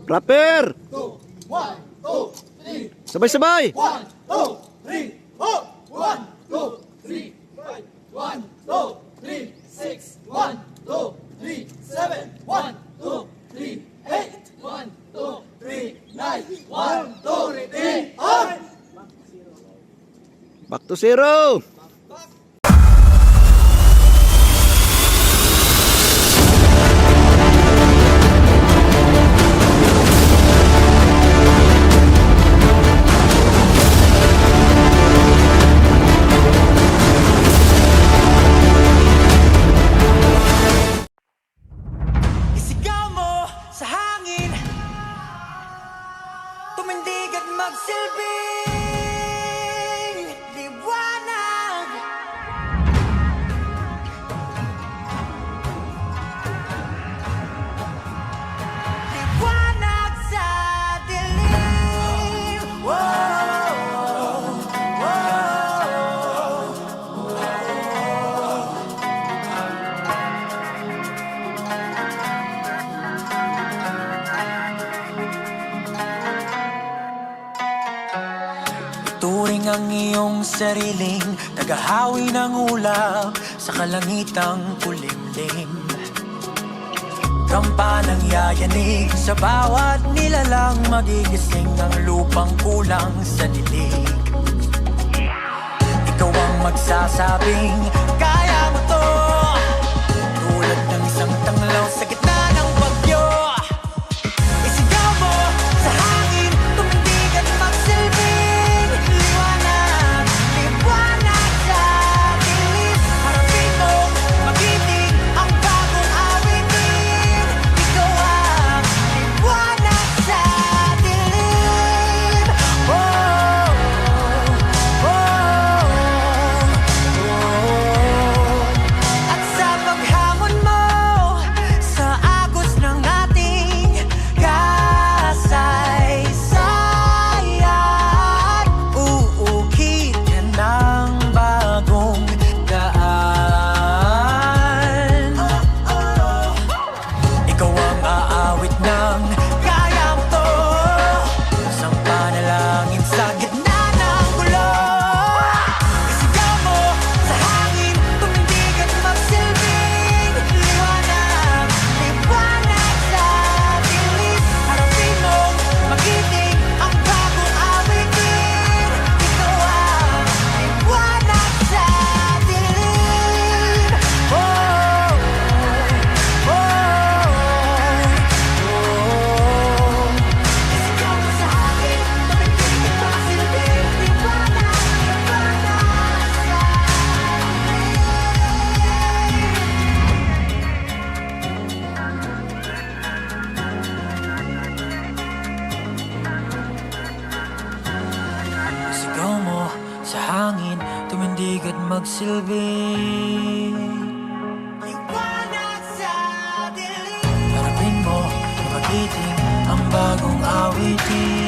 Clapper! 1, 2, 3. Sabay-sabay! 1, 2, 3, 4. 1, 2, 3, 5. 1, 2, 3, 6. 1, 2, 3, 7. 1, 2, 3, 8. 1, 2, 3, 9. 1, 2, 3, 8. Back to zero! Isigaw mo sa hangin, tumindig at magsilbing liwanag. Liwanag sa dilim. Whoa, turing ang iyong sariling naghahawi ng ulap sa kalangitang kulimlim. Kampanang yayanig sa bawat nilalang, magigising ang lupang kulang sa dilig. Ikaw ang magsasabing kaya mo to, tulad ng isang tanglaw sa gitna ng bagyo. Isigaw mo sa hangin, tumindig at magsilbing liwanag. Liwanag sa dilim, harapin mo, magiting ang bagong awitin. Ikaw ang liwanag sa dilim. Oh, oh, oh. At sa paghamon mo sa agos ng ating kasaysayan, uukit ka ng bagong daan. Ikaw ang aawit ng kaya mo to, isang panalangin sa gitna ng gulo. Isigaw mo sa hangin, tumindig at magsilbing liwanag. Liwanag sa dilim, harapin mo, magiting ang bagong awitin. Ikaw ang liwanag sa dilim. Oh, oh, oh. Isigaw mo sa hangin, tumindig at magsilbing liwanag. Liwanag sa sigaw mo sa hangin, tumindig at magsilbing liwanag sa dilim. Harapin mo, magiting ang bagong awitin.